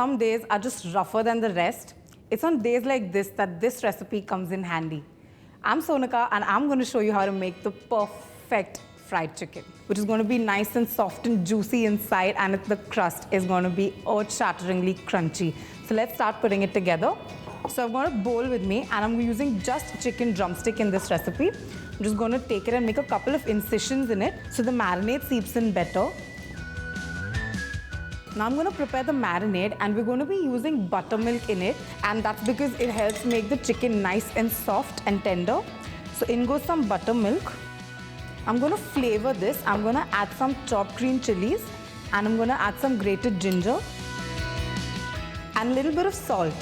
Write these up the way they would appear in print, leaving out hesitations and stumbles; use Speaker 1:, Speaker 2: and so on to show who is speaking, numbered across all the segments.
Speaker 1: some days are just rougher than the rest, it's on days like this that this recipe comes in handy. I'm Sonika and I'm going to show you how to make the perfect fried chicken, which is going to be nice and soft and juicy inside, and the crust is going to be earth-shatteringly crunchy. So let's start putting it together. So I've got a bowl with me and I'm using just chicken drumstick in this recipe. I'm just going to take it and make a couple of incisions in it so the marinade seeps in better. Now I'm going to prepare the marinade and we're going to be using buttermilk in it, and that's because it helps make the chicken nice and soft and tender. So in goes some buttermilk. I'm going to flavor this. I'm going to add some chopped green chilies and I'm going to add some grated ginger and a little bit of salt.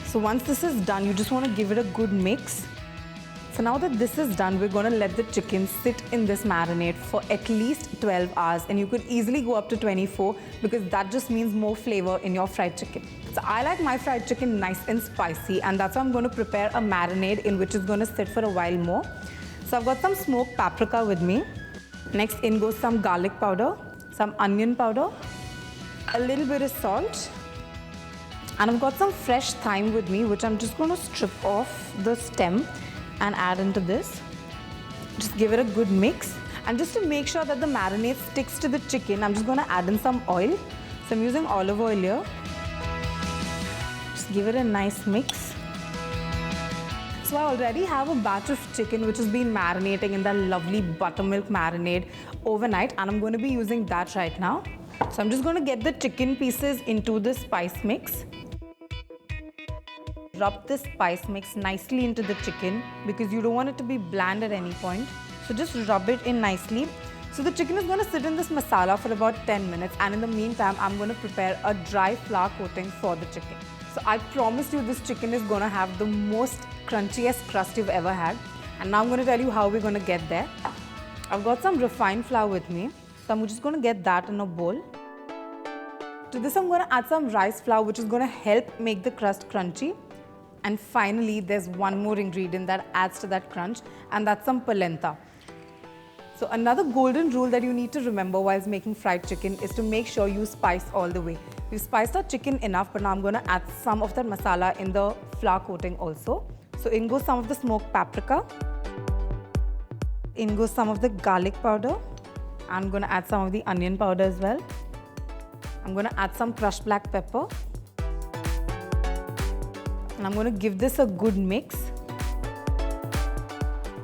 Speaker 1: So once this is done, you just want to give it a good mix. So now that this is done, we're going to let the chicken sit in this marinade for at least 12 hours, and you could easily go up to 24 because that just means more flavor in your fried chicken. So I like my fried chicken nice and spicy, and that's why I'm going to prepare a marinade in which is going to sit for a while more. So I've got some smoked paprika with me. Next in goes some garlic powder, some onion powder, a little bit of salt, and I've got some fresh thyme with me, which I'm just going to strip off the stem and add into this. Just give it a good mix. And just to make sure that the marinade sticks to the chicken, I'm just going to add in some oil. So I'm using olive oil here. Just give it a nice mix. So I already have a batch of chicken which has been marinating in that lovely buttermilk marinade overnight, and I'm going to be using that right now. So I'm just going to get the chicken pieces into the spice mix. Rub this spice mix nicely into the chicken because you don't want it to be bland at any point. So just rub it in nicely. So the chicken is going to sit in this masala for about 10 minutes, and in the meantime, I'm going to prepare a dry flour coating for the chicken. So I promise you this chicken is going to have the most crunchiest crust you've ever had. And now I'm going to tell you how we're going to get there. I've got some refined flour with me. So I'm just going to get that in a bowl. To this, I'm going to add some rice flour, which is going to help make the crust crunchy. And finally, there's one more ingredient that adds to that crunch, and that's some polenta. So another golden rule that you need to remember while making fried chicken is to make sure you spice all the way. We've spiced our chicken enough, but now I'm going to add some of that masala in the flour coating also. So in goes some of the smoked paprika. In goes some of the garlic powder. I'm going to add some of the onion powder as well. I'm going to add some crushed black pepper. And I'm going to give this a good mix.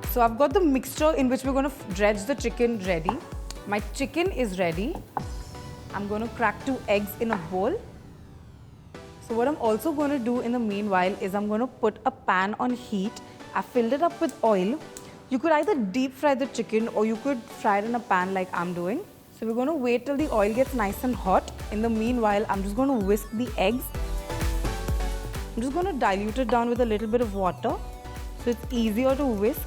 Speaker 1: So I've got the mixture in which we're going to dredge the chicken ready. My chicken is ready. I'm going to crack 2 eggs in a bowl. So what I'm also going to do in the meanwhile is I'm going to put a pan on heat. I've filled it up with oil. You could either deep fry the chicken or you could fry it in a pan like I'm doing. So we're going to wait till the oil gets nice and hot. In the meanwhile, I'm just going to whisk the eggs. I'm just going to dilute it down with a little bit of water so it's easier to whisk.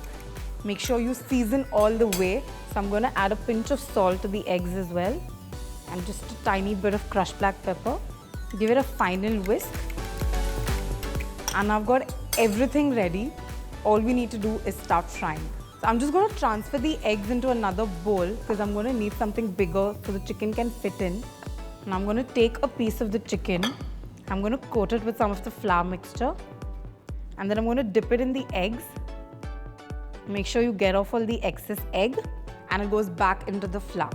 Speaker 1: Make sure you season all the way. So I'm going to add a pinch of salt to the eggs as well, and just a tiny bit of crushed black pepper. Give it a final whisk. And I've got everything ready. All we need to do is start frying. So I'm just going to transfer the eggs into another bowl because I'm going to need something bigger so the chicken can fit in. And I'm going to take a piece of the chicken. I'm going to coat it with some of the flour mixture, and then I'm going to dip it in the eggs. Make sure you get off all the excess egg, and it goes back into the flour.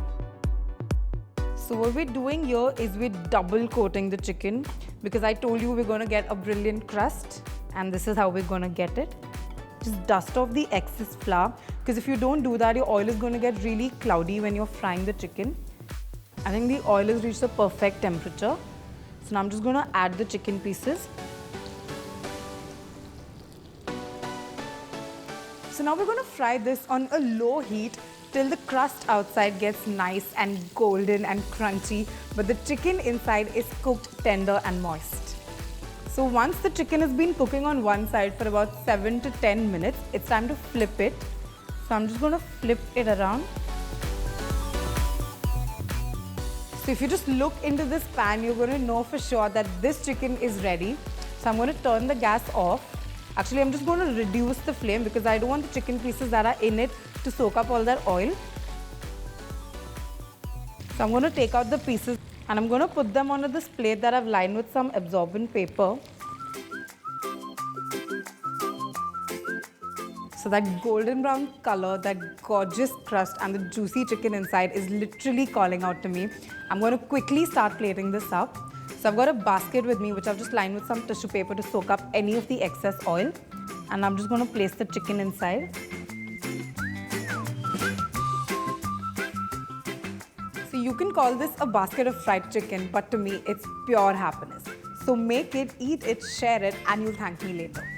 Speaker 1: So what we're doing here is we're double coating the chicken because I told you we're going to get a brilliant crust, and this is how we're going to get it. Just dust off the excess flour because if you don't do that, your oil is going to get really cloudy when you're frying the chicken. I think the oil has reached the perfect temperature. So now I'm just going to add the chicken pieces. So now we're going to fry this on a low heat till the crust outside gets nice and golden and crunchy, but the chicken inside is cooked tender and moist. So once the chicken has been cooking on one side for about 7 to 10 minutes, it's time to flip it. So I'm just going to flip it around. So if you just look into this pan, you're going to know for sure that this chicken is ready. So I'm going to turn the gas off. Actually, I'm just going to reduce the flame because I don't want the chicken pieces that are in it to soak up all that oil. So I'm going to take out the pieces. And I'm going to put them onto this plate that I've lined with some absorbent paper. So that golden brown color, that gorgeous crust and the juicy chicken inside is literally calling out to me. I'm going to quickly start plating this up. So I've got a basket with me which I've just lined with some tissue paper to soak up any of the excess oil. And I'm just going to place the chicken inside. So you can call this a basket of fried chicken, but to me it's pure happiness. So make it, eat it, share it, and you'll thank me later.